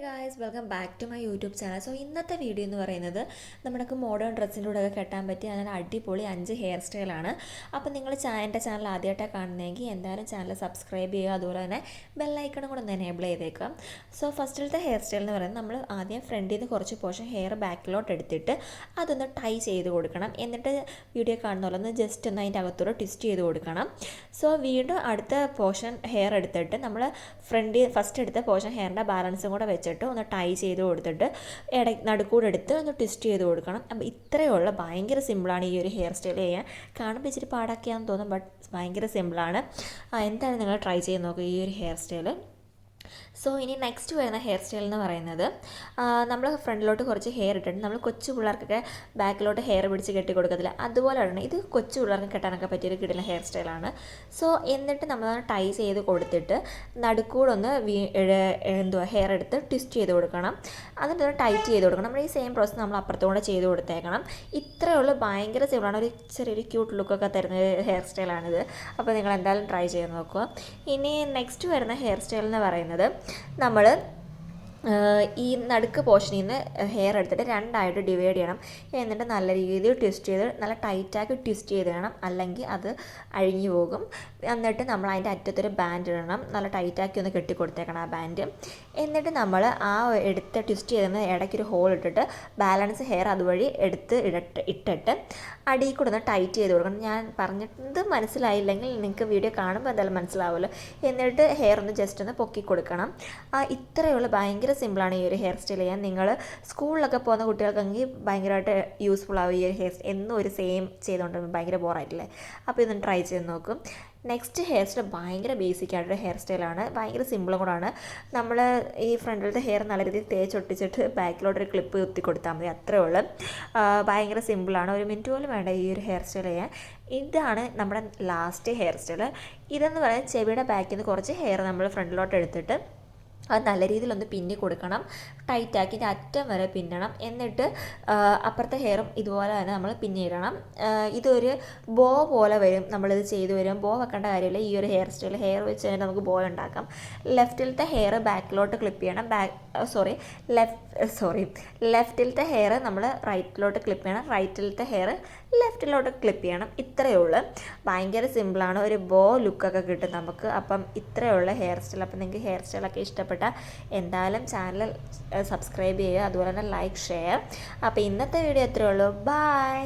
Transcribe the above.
Guys welcome back to my YouTube channel. ഇന്നത്തെ video എന്ന് പറയുന്നത് നമുക്ക് മോഡേൺ ഡ്രസ്സിൻ്റെ കൂടെ ഒക്കെ കെട്ടാൻ പറ്റിയ അങ്ങനെ അടിപൊളി 5 ഹെയർ സ്റ്റൈലാണ്. അപ്പോൾ നിങ്ങൾ എൻ്റെ ചാനൽ ആദ്യമായിട്ടാണ് കാണുന്നതെങ്കിൽ എന്തായാലും ചാനൽ സബ്സ്ക്രൈബ് ചെയ്യുക, അതുപോലെ തന്നെ ബെല്ലൈക്കണും കൂടെ ഒന്ന് എനേബിൾ ചെയ്തേക്കാം. ഫസ്റ്റിലത്തെ ഹെയർ സ്റ്റൈൽ എന്ന് പറയുന്നത് നമ്മൾ ആദ്യം ഫ്രണ്ടിൽ നിന്ന് കുറച്ച് പോർഷൻ ഹെയർ ബാക്കിലോട്ട് എടുത്തിട്ട് അതൊന്ന് ടൈ ചെയ്ത് കൊടുക്കണം. എന്നിട്ട് വീഡിയോ കാണുന്ന പോലെ ഒന്ന് ജസ്റ്റ് ഒന്ന് അതിൻ്റെ അകത്തൂടെ ട്വിസ്റ്റ് ചെയ്ത് കൊടുക്കണം. വീണ്ടും അടുത്ത പോർഷൻ ഹെയർ എടുത്തിട്ട് നമ്മൾ ഫസ്റ്റ് എടുത്ത പോർഷൻ ഹെയറിൻ്റെ ബാലൻസും കൂടെ വെച്ചിട്ട് ഒന്ന് ടൈ ചെയ്ത് കൊടുത്തിട്ട് നടുക്കൂടെ എടുത്ത് ഒന്ന് ട്വിസ്റ്റ് ചെയ്ത് കൊടുക്കണം. അപ്പോൾ ഇത്രയുള്ള ഭയങ്കര സിമ്പിളാണ് ഈ ഒരു ഹെയർ സ്റ്റൈൽ ചെയ്യാൻ. കാണുമ്പോൾ ഇച്ചിരി പാടാക്കിയാന്ന് തോന്നും, ബട്ട് ഭയങ്കര സിമ്പിളാണ്. എന്തായാലും നിങ്ങൾ ട്രൈ ചെയ്ത് നോക്കുക ഈ ഒരു ഹെയർ സ്റ്റൈൽ. ഇനി നെക്സ്റ്റ് വരുന്ന ഹെയർ സ്റ്റൈൽ എന്ന് പറയുന്നത് നമ്മൾ ഫ്രണ്ടിലോട്ട് കുറച്ച് ഹെയർ ഇട്ടിട്ട് നമ്മൾ കൊച്ചു പിള്ളേർക്കൊക്കെ ബാക്കിലോട്ട് ഹെയർ പിടിച്ച് കെട്ടി കൊടുക്കത്തില്ല, അതുപോലെയാണ് ഇത് കൊച്ചു പിള്ളേർക്ക് കെട്ടാനൊക്കെ പറ്റിയൊരു കിട്ടുന്ന ഹെയർ സ്റ്റൈലാണ്. എന്നിട്ട് നമ്മൾ ടൈ ചെയ്ത് കൊടുത്തിട്ട് നടുക്കൂടൊന്ന് ഹെയർ എടുത്ത് ട്വിസ്റ്റ് ചെയ്ത് കൊടുക്കണം. എന്നിട്ട് ടൈറ്റ് ചെയ്ത് കൊടുക്കണം. നമ്മൾ ഈ സെയിം പ്രോസസ്സ് നമ്മൾ അപ്പുറത്തുകൂടെ ചെയ്ത് കൊടുത്തേക്കണം. ഇത്രയേ ഉള്ളൂ, ഭയങ്കര സിമ്പിളാണ്. ഒരു ചെറിയൊരു ക്യൂട്ട് ലുക്കൊക്കെ തരുന്ന ഹെയർ സ്റ്റൈലാണിത്. അപ്പോൾ നിങ്ങൾ എന്തായാലും ട്രൈ ചെയ്ത് നോക്കുക. ഇനി നെക്സ്റ്റ് വരുന്ന ഹെയർ സ്റ്റൈൽ എന്ന് പറയുന്നത് നമ്മൾ ഈ നടുക്ക് പോർഷനിൽ നിന്ന് ഹെയർ എടുത്തിട്ട് രണ്ടായിട്ട് ഡിവൈഡ് ചെയ്യണം. എന്നിട്ട് നല്ല രീതിയിൽ ട്വിസ്റ്റ് ചെയ്ത് നല്ല ടൈറ്റാക്കി ട്വിസ്റ്റ് ചെയ്ത് വേണം, അല്ലെങ്കിൽ അത് അഴിഞ്ഞു പോകും. എന്നിട്ട് നമ്മൾ അതിൻ്റെ അറ്റത്തൊരു ബാൻഡ് ഇടണം, നല്ല ടൈറ്റാക്കി ഒന്ന് കെട്ടിക്കൊടുത്തേക്കണം ആ ബാൻഡ്. എന്നിട്ട് നമ്മൾ ആ എടുത്ത് ട്വിസ്റ്റ് ചെയ്തെന്ന് ഇടയ്ക്കൊരു ഹോൾ ഇട്ടിട്ട് ബാലൻസ് ഹെയർ അതുവഴി ഇട്ടിട്ട് അടിയിൽ കൂടെ ഒന്ന് ടൈറ്റ് ചെയ്ത് കൊടുക്കണം. ഞാൻ പറഞ്ഞിട്ട് മനസ്സിലായില്ലെങ്കിൽ നിങ്ങൾക്ക് വീഡിയോ കാണുമ്പോൾ എന്തായാലും മനസ്സിലാവുമല്ലോ. എന്നിട്ട് ഹെയർ ഒന്ന് ജസ്റ്റ് ഒന്ന് പൊക്കി കൊടുക്കണം. ഇത്രയുള്ള ഭയങ്കര സിമ്പിളാണ് ഈ ഒരു ഹെയർ സ്റ്റൈൽ ചെയ്യാൻ. നിങ്ങൾ സ്കൂളിലൊക്കെ പോകുന്ന കുട്ടികൾക്കെങ്കിൽ ഭയങ്കരമായിട്ട് യൂസ്ഫുൾ ആവും ഈ ഒരു ഹെയർ സ്റ്റൈൽ. എന്നും ഒരു സെയിം ചെയ്തുകൊണ്ട് ഭയങ്കര ബോറായിട്ടില്ലേ. അപ്പോൾ ഇതൊന്ന് ട്രൈ ചെയ്ത് നോക്കും. നെക്സ്റ്റ് ഹെയർ സ്റ്റൈൽ ഭയങ്കര ബേസിക് ആയിട്ടൊരു ഹെയർ സ്റ്റൈലാണ്, ഭയങ്കര സിമ്പിളും കൂടാണ്. നമ്മൾ ഈ ഫ്രണ്ടിലത്തെ ഹെയർ നല്ല രീതിയിൽ തേച്ചൊട്ടിച്ചിട്ട് ബാക്കിലോട്ടൊരു ക്ലിപ്പ് കുത്തി കൊടുത്താൽ മതി, അത്രേ ഉള്ളൂ. ഭയങ്കര സിമ്പിളാണ്, 1 മിനിറ്റ് പോലും വേണ്ട ഈ ഒരു ഹെയർ സ്റ്റൈൽ ചെയ്യാൻ. ഇതാണ് നമ്മുടെ ലാസ്റ്റ് ഹെയർ സ്റ്റൈൽ. ഇതെന്ന് പറയുന്നത് ചെവിയുടെ ബാക്കിൽ നിന്ന് കുറച്ച് ഹെയർ നമ്മൾ ഫ്രണ്ടിലോട്ട് എടുത്തിട്ട് അത് നല്ല രീതിയിലൊന്ന് പിന്നി കൊടുക്കണം, ടൈറ്റാക്കി അറ്റം വരെ പിന്നണം. എന്നിട്ട് അപ്പുറത്തെ ഹെയറും ഇതുപോലെ തന്നെ നമ്മൾ പിന്നിടണം. ഇതൊരു ബോ പോലെ വരും. നമ്മളിത് ചെയ്ത് വരും. ബോ വെക്കേണ്ട കാര്യമില്ല. ഈ ഒരു ഹെയർ സ്റ്റൈൽ ഹെയർ വെച്ച് കഴിഞ്ഞാൽ നമുക്ക് ബോ ഉണ്ടാക്കാം. ലെഫ്റ്റിലത്തെ ഹെയർ ബാക്കിലോട്ട് ക്ലിപ്പ് ചെയ്യണം. ലെഫ്റ്റിലത്തെ ഹെയർ നമ്മൾ റൈറ്റിലോട്ട് ക്ലിപ്പ് ചെയ്യണം. റൈറ്റിലത്തെ ഹെയർ ലെഫ്റ്റിലോട്ട് ക്ലിപ്പ് ചെയ്യണം. ഇത്രയേ ഉള്ളൂ. ഭയങ്കര സിമ്പിളാണ്, ഒരു ബോ ലുക്കൊക്കെ കിട്ടും നമുക്ക്. അപ്പം ഇത്രയേ ഉള്ളൂ ഹെയർ സ്റ്റൈൽ. അപ്പം നിങ്ങൾക്ക് ഹെയർ സ്റ്റൈലൊക്കെ ഇഷ്ടപ്പെട്ട എന്തായാലും ചാനൽ സബ്സ്ക്രൈബ് ചെയ്യുക, അതുപോലെ തന്നെ ലൈക്ക് ഷെയർ. അപ്പോൾ ഇന്നത്തെ വീഡിയോ ഇത്രയേ ഉള്ളൂ. ബൈ.